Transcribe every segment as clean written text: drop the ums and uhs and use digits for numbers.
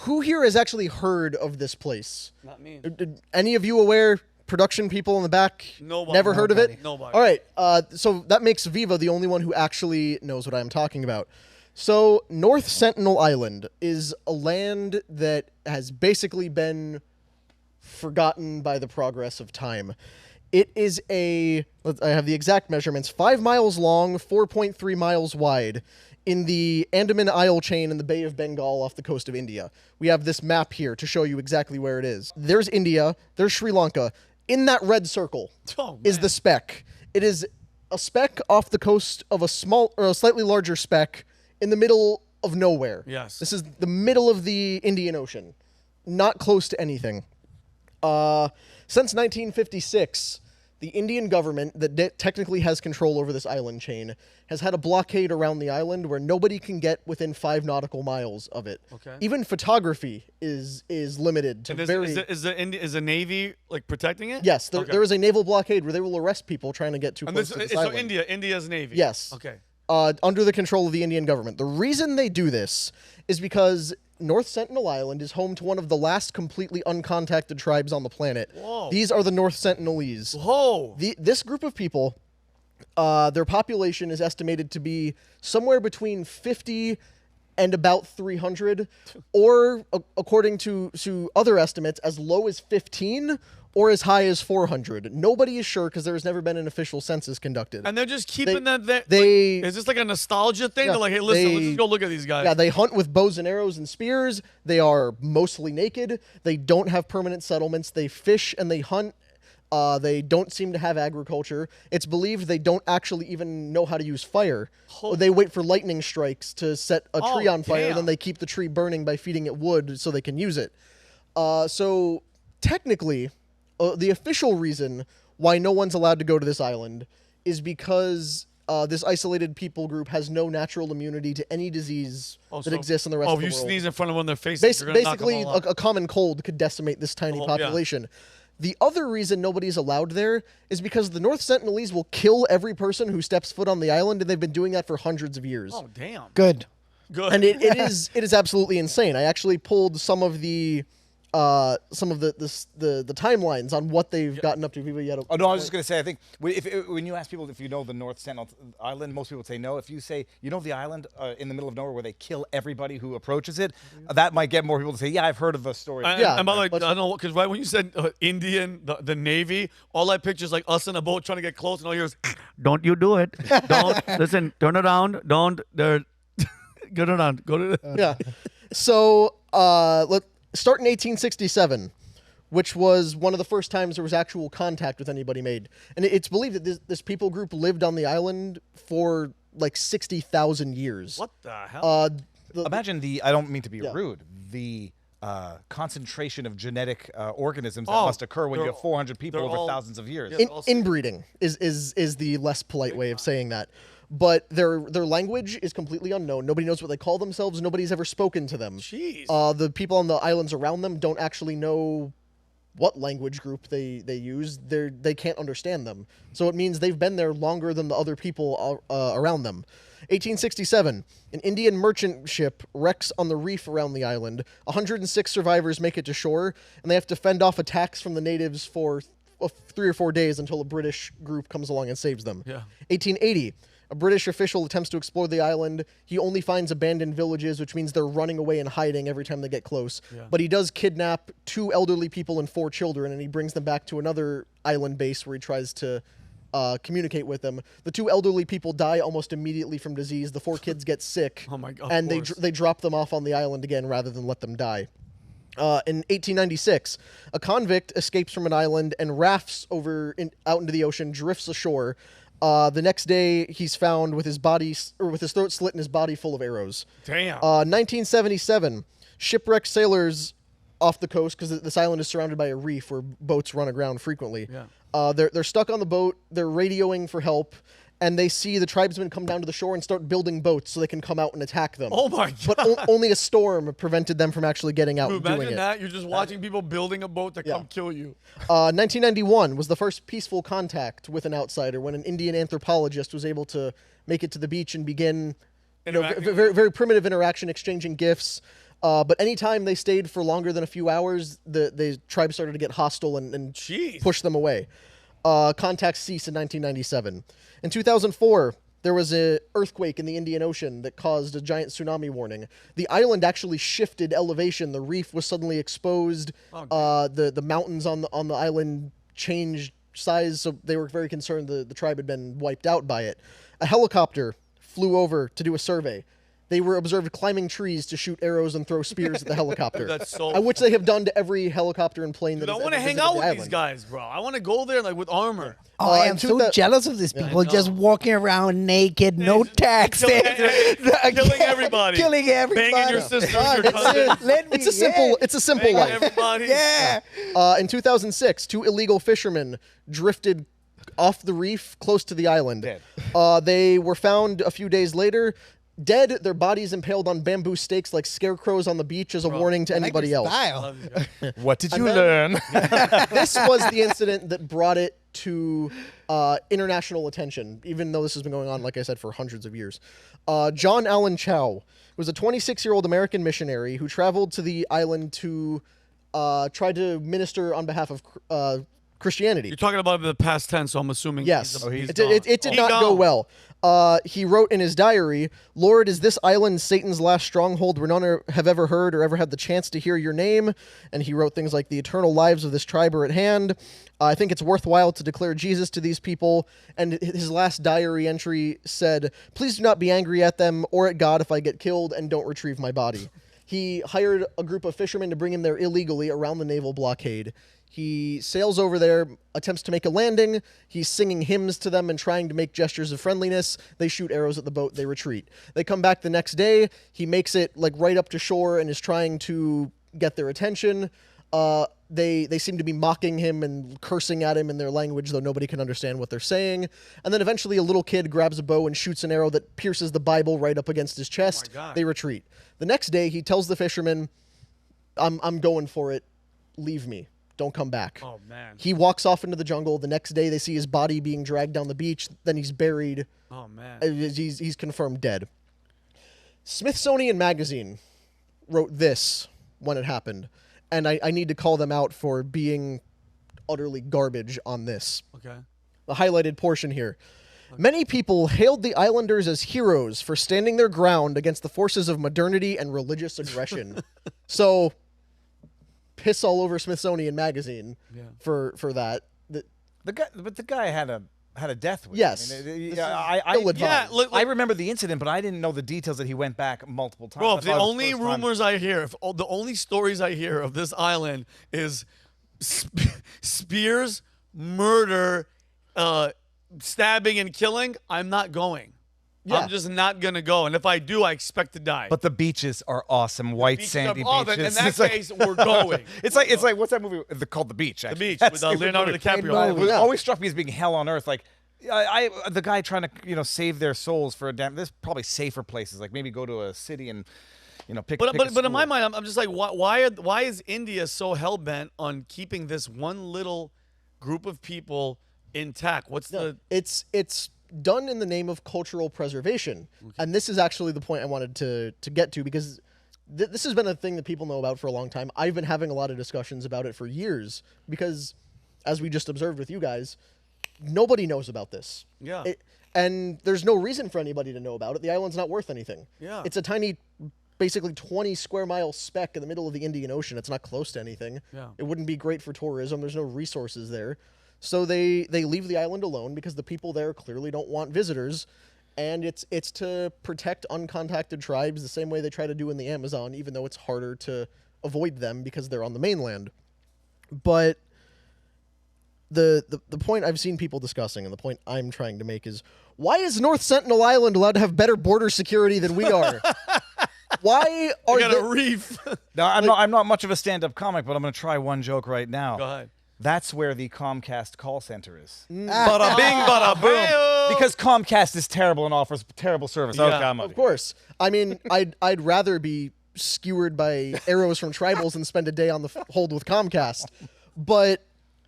who here has actually heard of this place? Not me. Any of you aware? Production people in the back? Nobody. Never heard of it? Nobody. All right. So that makes Viva the only one who actually knows what I'm talking about. So North Sentinel Island is a land that has basically been forgotten by the progress of time. It is I have the exact measurements, 5 miles long, 4.3 miles wide, in the Andaman Isle chain in the Bay of Bengal off the coast of India. We have this map here to show you exactly where it is. There's India, there's Sri Lanka. In that red circle is the speck. It is a speck off the coast of a slightly larger speck in the middle of nowhere. Yes. This is the middle of the Indian Ocean, not close to anything. Since 1956, the Indian government that technically has control over this island chain has had a blockade around the island where nobody can get within 5 nautical miles of it. Okay. Even photography is limited to Is the Navy like protecting it? Yes, there is a naval blockade where they will arrest people trying to get too close to this island. So India's Navy? Yes. Okay. Under the control of the Indian government. The reason they do this is because North Sentinel Island is home to one of the last completely uncontacted tribes on the planet. Whoa. These are the North Sentinelese. Whoa. This group of people, their population is estimated to be somewhere between 50 and about 300, or according to other estimates, as low as 15 or as high as 400. Nobody is sure because there has never been an official census conducted. And they're just keeping that there? Is this like a nostalgia thing? Yeah, They're like, hey, listen, let's just go look at these guys. Yeah, they hunt with bows and arrows and spears. They are mostly naked. They don't have permanent settlements. They fish and they hunt. They don't seem to have agriculture. It's believed they don't actually even know how to use fire. They wait for lightning strikes to set a tree on fire, then they keep the tree burning by feeding it wood so they can use it. So technically, the official reason why no one's allowed to go to this island is because this isolated people group has no natural immunity to any disease that exists in the rest of the world. Oh, if you sneeze in front of one of their faces, basically, a common cold could decimate this tiny population. Yeah. The other reason nobody's allowed there is because the North Sentinelese will kill every person who steps foot on the island, and they've been doing that for hundreds of years. Oh, damn. Good. And it is absolutely insane. I actually pulled some of the timelines on what they've gotten up to. People yet. Oh no, I was just gonna say. I think when you ask people if you know the North Sentinel Island, most people say no. If you say you know the island in the middle of nowhere where they kill everybody who approaches it, that might get more people to say, yeah, I've heard of the story. And by the way, I don't know, because right when you said Indian, the Navy, all I picture is like us in a boat trying to get close, and all you hear is, "Don't you do it? Don't listen. Turn around. Don't. Go around. Go to." Yeah. So start in 1867, which was one of the first times there was actual contact with anybody made. And it's believed that this people group lived on the island for like 60,000 years. What the hell? Imagine I don't mean to be rude, the concentration of genetic organisms that must occur when you have 400 people over thousands of years. Inbreeding is the less polite way of saying that. But their language is completely unknown. Nobody knows what they call themselves. Nobody's ever spoken to them. Jeez. The people on the islands around them don't actually know what language group they use. They can't understand them. So it means they've been there longer than the other people around them. 1867, an Indian merchant ship wrecks on the reef around the island. 106 survivors make it to shore, and they have to fend off attacks from the natives for 3 or 4 days until a British group comes along and saves them. Yeah. 1880. A British official attempts to explore the island. He only finds abandoned villages, which means they're running away and hiding every time they get close. Yeah. But he does kidnap 2 elderly people and 4 children, and he brings them back to another island base where he tries to communicate with them. The 2 elderly people die almost immediately from disease. The 4 kids get sick. Oh my God! And they drop them off on the island again rather than let them die. In 1896, a convict escapes from an island and rafts out into the ocean, drifts ashore. The next day, he's found with his throat slit and his body full of arrows. Damn. 1977, shipwrecked sailors off the coast, because this island is surrounded by a reef where boats run aground frequently. Yeah. They're stuck on the boat. They're radioing for help, and they see the tribesmen come down to the shore and start building boats so they can come out and attack them. Oh my God! But only a storm prevented them from actually getting out and doing it. Imagine that. You're just watching people building a boat to come kill you. 1991 was the first peaceful contact with an outsider when an Indian anthropologist was able to make it to the beach and begin very, very primitive interaction, exchanging gifts. But anytime they stayed for longer than a few hours, the tribe started to get hostile and Jeez. push them away. Contacts ceased in 1997. In 2004, there was an earthquake in the Indian Ocean that caused a giant tsunami warning. The island actually shifted elevation. The reef was suddenly exposed. The mountains on the island changed size, so they were very concerned the tribe had been wiped out by it. A helicopter flew over to do a survey. They were observed climbing trees to shoot arrows and throw spears at the helicopter. That's so which they have done to every helicopter and plane that Dude, I has want to ever hang visited out the with island. these guys, bro. I want to go there like with armor. Oh, I in am two so thou- jealous of these people know. just walking around naked, no tax. Killing everybody. Killing everybody. Banging your sisters, your It's cousins. Let me it's a simple Banging life. everybody. Yeah. In 2006, 2 illegal fishermen drifted off the reef close to the island. Dead. They were found a few days later, dead, their bodies impaled on bamboo stakes like scarecrows on the beach as a warning to anybody else. Style. What did you then- learn? This was the incident that brought it to international attention, even though this has been going on, like I said, for hundreds of years. John Allen Chau was a 26-year-old American missionary who traveled to the island to try to minister on behalf of Christianity. You're talking about the past tense, so I'm assuming. Yes, he's it gone. did He's not go gone. well. He wrote in his diary, "Lord, is this island Satan's last stronghold where none have ever heard or ever had the chance to hear your name?" And he wrote things like, "The eternal lives of this tribe are at hand. I think it's worthwhile to declare Jesus to these people." And his last diary entry said, "Please do not be angry at them or at God if I get killed, and don't retrieve my body." He hired a group of fishermen to bring him there illegally around the naval blockade. He sails over there, attempts to make a landing. He's singing hymns to them and trying to make gestures of friendliness. They shoot arrows at the boat. They retreat. They come back the next day. He makes it like right up to shore and is trying to get their attention. They seem to be mocking him and cursing at him in their language, though nobody can understand what they're saying. And then eventually a little kid grabs a bow and shoots an arrow that pierces the Bible right up against his chest. God. They retreat. The next day he tells the fishermen, I'm going for it. Leave me. Don't come back." Oh man. He walks off into the jungle. The next day, they see his body being dragged down the beach. Then he's buried. Oh man. He's confirmed dead. Smithsonian Magazine wrote this when it happened, and I need to call them out for being utterly garbage on this. Okay. The highlighted portion here. Many people hailed the islanders as heroes for standing their ground against the forces of modernity and religious aggression. So, piss all over Smithsonian Magazine for that. The guy had a death wish. Yes. I mean, This is I ill-advised. Yeah, look, I remember the incident, but I didn't know the details that he went back multiple times. bro, That's the why it was only first time. rumors I hear, the only stories I hear of this island is spears, murder, stabbing, and killing. I'm not going. Yeah. I'm just not gonna go. And if I do, I expect to die. But the beaches are awesome, white Beaches sandy are- then beaches. in that It's like- case, we're going. It's like what's that movie called The Beach? The Actually. Beach That's with a good Leonardo movie. DiCaprio. It was Yeah. always struck me as being hell on earth. Like, the guy trying to save their souls for a damn. There's probably safer places. Like maybe go to a city and pick. But pick a in my school. mind, I'm just like, why is India so hell bent on keeping this one little group of people intact? What's the It's done in the name of cultural preservation, and this is actually the point I wanted to get to, because this has been a thing that people know about for a long time. I've been having a lot of discussions about it for years because, as we just observed with you guys, nobody knows about this. Yeah. And there's no reason for anybody to know about it. The island's not worth anything. Yeah. It's a tiny, basically 20 square mile speck in the middle of the Indian Ocean. It's not close to anything. Yeah. It wouldn't be great for tourism. There's no resources there. So they leave the island alone because the people there clearly don't want visitors. And it's to protect uncontacted tribes the same way they try to do in the Amazon, even though it's harder to avoid them because they're on the mainland. But the point I've seen people discussing, and the point I'm trying to make, is why is North Sentinel Island allowed to have better border security than we are? Why are we got a the- reef? No, I'm not much of a stand-up comic, but I'm going to try one joke right now. Go ahead. That's where the Comcast call center is. Bada bing, bada boom. Because Comcast is terrible and offers terrible service. Yeah. Okay, I'm with Of you. course. I mean, I'd rather be skewered by arrows from tribals than spend a day on the hold with Comcast. But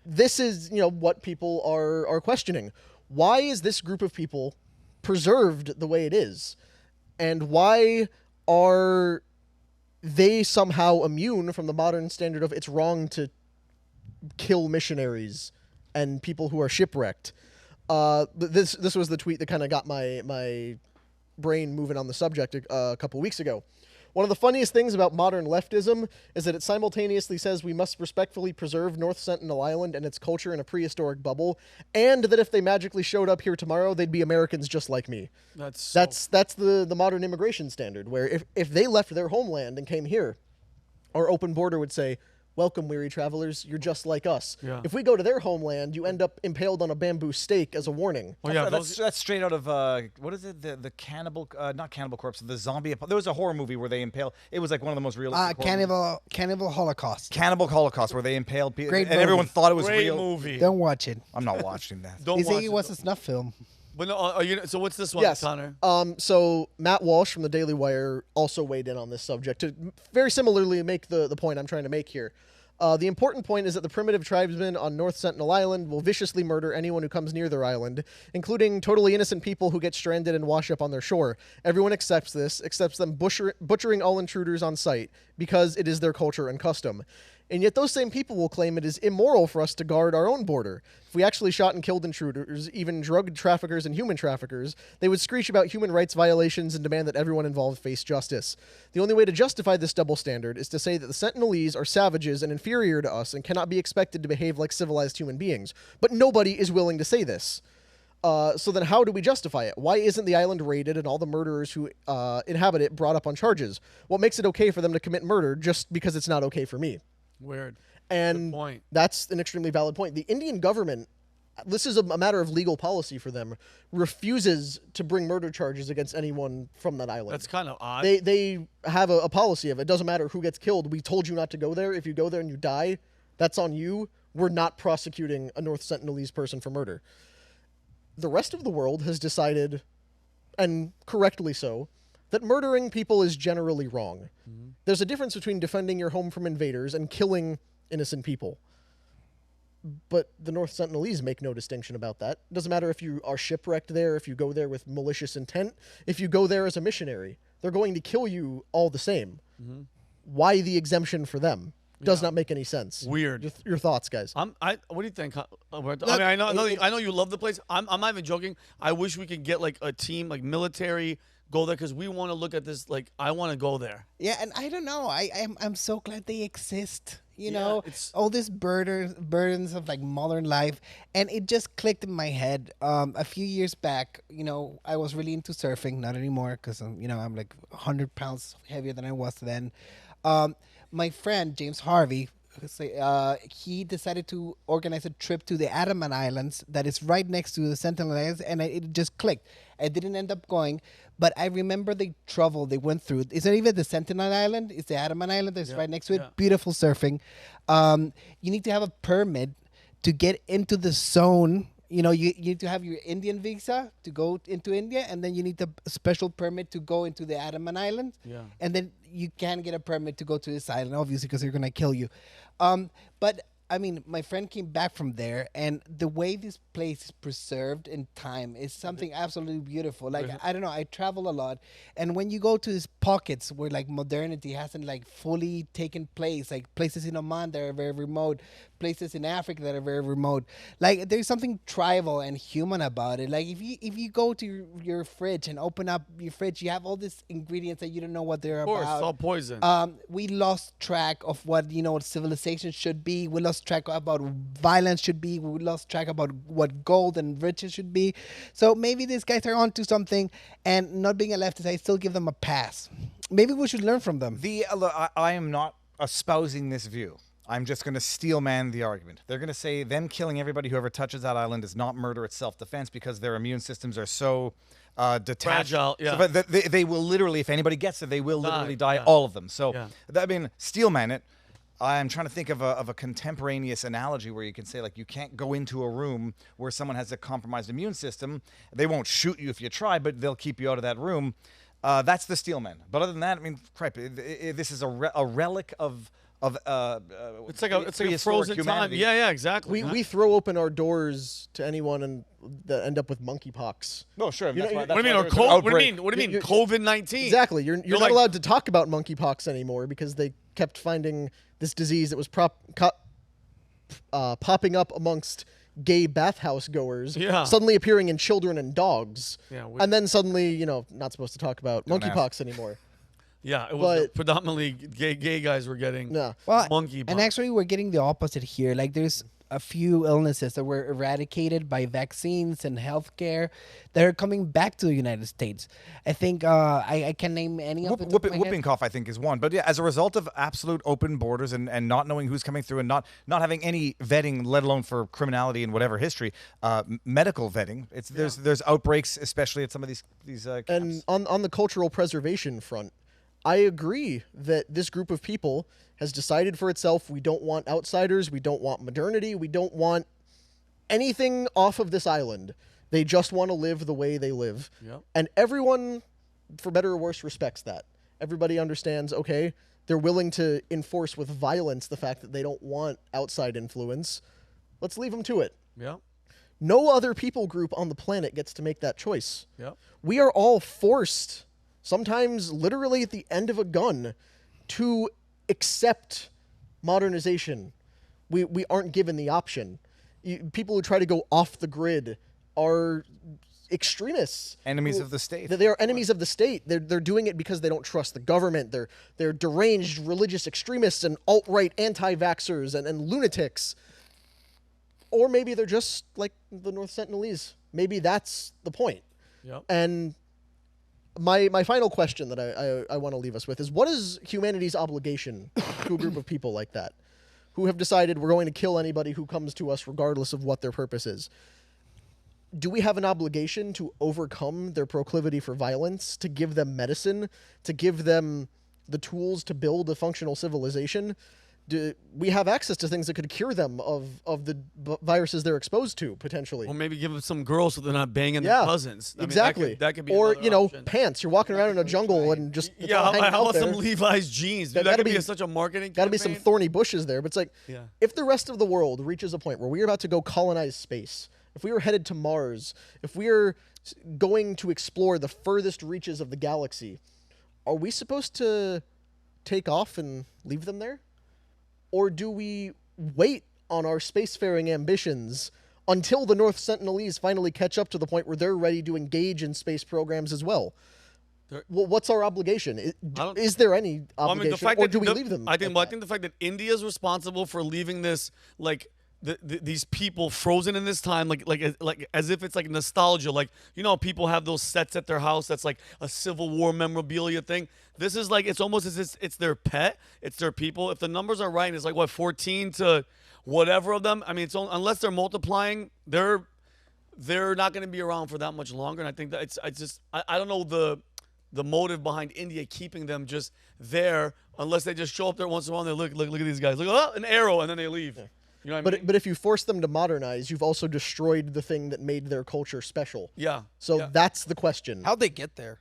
this is, what people are questioning. Why is this group of people preserved the way it is? And why are they somehow immune from the modern standard of it's wrong to kill missionaries and people who are shipwrecked. This was the tweet that kind of got my brain moving on the subject a couple weeks ago. One of the funniest things about modern leftism is that it simultaneously says we must respectfully preserve North Sentinel Island and its culture in a prehistoric bubble, and that if they magically showed up here tomorrow, they'd be Americans just like me. That's the modern immigration standard, where if they left their homeland and came here, our open border would say, welcome, weary travelers, you're just like us. Yeah. If we go to their homeland, you end up impaled on a bamboo stake as a warning. Oh, yeah, That's straight out of what is it? The cannibal, not Cannibal Corpse, the zombie. There was a horror movie where they impale. It was like one of the most realistic. Cannibal Holocaust. Cannibal Holocaust, where they impaled people, Great and everyone movie. thought it was Great real. movie. Don't watch it. I'm not watching that. Don't They watch say it was a snuff film. But no, so what's this one, Yes. Connor? So Matt Walsh from the Daily Wire also weighed in on this subject to very similarly make the point I'm trying to make here. The important point is that the primitive tribesmen on North Sentinel Island will viciously murder anyone who comes near their island, including totally innocent people who get stranded and wash up on their shore. Everyone accepts this, accepts them butchering all intruders on sight, because it is their culture and custom. And yet those same people will claim it is immoral for us to guard our own border. If we actually shot and killed intruders, even drug traffickers and human traffickers, they would screech about human rights violations and demand that everyone involved face justice. The only way to justify this double standard is to say that the Sentinelese are savages and inferior to us and cannot be expected to behave like civilized human beings. But nobody is willing to say this. So then how do we justify it? Why isn't the island raided and all the murderers who inhabit it brought up on charges? What makes it okay for them to commit murder just because it's not okay for me? Weird. And Good point. that's an extremely valid point. The Indian government, this is a matter of legal policy for them, refuses to bring murder charges against anyone from that island. That's kind of odd. They have a policy of it doesn't matter who gets killed. We told you not to go there. If you go there and you die, that's on you. We're not prosecuting a North Sentinelese person for murder. The rest of the world has decided, and correctly so, that murdering people is generally wrong. Mm-hmm. There's a difference between defending your home from invaders and killing innocent people. But the North Sentinelese make no distinction about that. It doesn't matter if you are shipwrecked there, if you go there with malicious intent, if you go there as a missionary. They're going to kill you all the same. Mm-hmm. Why the exemption for them? Does not make any sense. Weird. Your thoughts, guys. What do you think? Alberto? I mean, I know you love the place. I'm not even joking. I wish we could get like a team, like military, go there because we want to look at this. Like, I want to go there. Yeah, and I don't know. I'm so glad they exist. You Yeah, know, it's- all these burdens of like modern life, and it just clicked in my head. A few years back, you know, I was really into surfing. Not anymore because I'm like 100 pounds heavier than I was then. My friend James Harvey, he decided to organize a trip to the Andaman Islands that is right next to the Sentinel Islands, and it just clicked. I didn't end up going, but I remember the trouble they went through. It's not even the Sentinel Island; it's the Andaman Island that's right next to it. Yeah. Beautiful surfing. You need to have a permit to get into the zone. You know, you need to have your Indian visa to go into India, and then you need a special permit to go into the Andaman Island. Yeah. And then you can get a permit to go to this island, obviously, because they're going to kill you. But, I mean, my friend came back from there, and the way this place is preserved in time is something absolutely beautiful. Like, I don't know, I travel a lot, and when you go to these pockets where, like, modernity hasn't, like, fully taken place, like places in Oman that are very remote, places in Africa that are very remote, like, there's something tribal and human about it. Like, if you go to your fridge and open up your fridge, you have all these ingredients that you don't know what they're Of course, about. it's all poison. We lost track of what civilization should be. We lost track about violence should be. We lost track about what gold and riches should be. So maybe these guys are onto something. And not being a leftist, I still give them a pass. Maybe we should learn from them. I am not espousing this view. I'm just going to steel man the argument. They're going to say them killing everybody who ever touches that island is not murder, it's self-defense because their immune systems are so detached. Fragile, yeah. So, but they will literally, if anybody gets it, they will literally die, yeah. all of them. So, Yeah. I mean, steel man it. I'm trying to think of a contemporaneous analogy where you can say, like, you can't go into a room where someone has a compromised immune system. They won't shoot you if you try, but they'll keep you out of that room. That's the steel man. But other than that, I mean, crap, this is a relic of of It's like a prehistoric frozen time. humanity. Yeah, exactly. We throw open our doors to anyone and that end up with monkeypox. No, sure. You know, that's what why What do you mean? there's an What do you outbreak. mean? What do you mean? You- COVID-19. Exactly. You're not like- allowed to talk about monkeypox anymore because they kept finding this disease that was popping up amongst gay bathhouse goers, Yeah. suddenly appearing in children and dogs. Yeah, and then suddenly, not supposed to talk about Don't monkeypox anymore. Yeah, it was But- predominantly gay guys were getting Yeah. monkey. And actually, we're getting the opposite here. Like, there's a few illnesses that were eradicated by vaccines and healthcare that are coming back to the United States. I think I can name any of them. Whooping cough, I think, is one. But yeah, as a result of absolute open borders and not knowing who's coming through and not having any vetting, let alone for criminality and whatever history, medical vetting. There's outbreaks, especially at some of these camps. And on the cultural preservation front, I agree that this group of people has decided for itself we don't want outsiders, we don't want modernity, we don't want anything off of this island. They just want to live the way they live. Yep. And everyone, for better or worse, respects that. Everybody understands, okay, they're willing to enforce with violence the fact that they don't want outside influence. Let's leave them to it. Yeah. No other people group on the planet gets to make that choice. Yep. We are all forced, sometimes literally at the end of a gun, to accept modernization. We aren't given the option. People who try to go off the grid are extremists. Enemies of the state. They are enemies of the state. They're doing it because they don't trust the government. They're deranged religious extremists and alt-right anti-vaxxers and lunatics. Or maybe they're just like the North Sentinelese. Maybe that's the point. Yep. And my final question that I want to leave us with is, what is humanity's obligation to a group of people like that who have decided we're going to kill anybody who comes to us regardless of what their purpose is? Do we have an obligation to overcome their proclivity for violence, to give them medicine, to give them the tools to build a functional civilization? Do we have access to things that could cure them of the viruses they're exposed to, potentially? Or maybe give them some girls so they're not banging Yeah, their cousins. I mean, exactly. that could be or, another option. pants. You're walking around in a jungle and just it's all hanging how out about there. some Levi's jeans? Dude, That that gotta could be be- such a marketing Got to be some campaign. thorny bushes there. But it's like, Yeah. if the rest of the world reaches a point where we're about to go colonize space, if we were headed to Mars, if we're going to explore the furthest reaches of the galaxy, are we supposed to take off and leave them there? Or do we wait on our spacefaring ambitions until the North Sentinelese finally catch up to the point where they're ready to engage in space programs as well? Well, what's our obligation? Is there any obligation, or do we leave them? I think the fact that India is responsible for leaving this, like, these people frozen in this time, like as if it's like nostalgia. Like, people have those sets at their house that's like a Civil War memorabilia thing. This is like, it's almost as if it's their pet, it's their people. If the numbers are right, it's like what, 14 to whatever of them. I mean, unless they're multiplying, they're not going to be around for that much longer. And I think that I don't know the motive behind India keeping them just there, unless they just show up there once in a while and they look at these guys, look, an arrow, and then they leave. Yeah. You know what I mean? But if you force them to modernize, you've also destroyed the thing that made their culture special. Yeah. So yeah. that's the question. How'd they get there?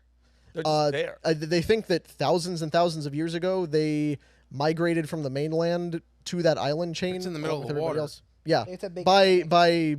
They're just there. They think that thousands and thousands of years ago, they migrated from the mainland to that island chain. It's in the middle along of with the everybody water. else. Yeah. It's a big by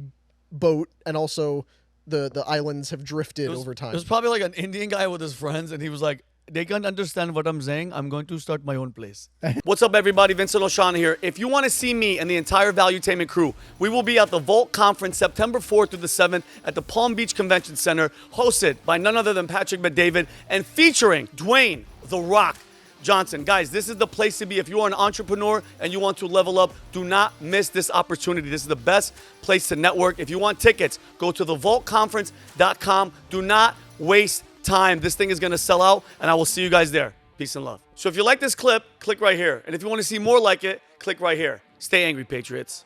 boat, and also the islands have drifted over time. There's probably like an Indian guy with his friends, and he was like, they can't understand what I'm saying. I'm going to start my own place. What's up, everybody? Vincent O'Shawn here. If you want to see me and the entire Valuetainment crew, we will be at the Vault Conference September 4th through the 7th at the Palm Beach Convention Center, hosted by none other than Patrick Bet-David and featuring Dwayne The Rock Johnson. Guys, this is the place to be. If you are an entrepreneur and you want to level up, do not miss this opportunity. This is the best place to network. If you want tickets, go to thevaultconference.com. Do not waste time. This thing is going to sell out, and I will see you guys there. Peace and love. So if you like this clip, click right here. And if you want to see more like it, click right here. Stay angry, Patriots.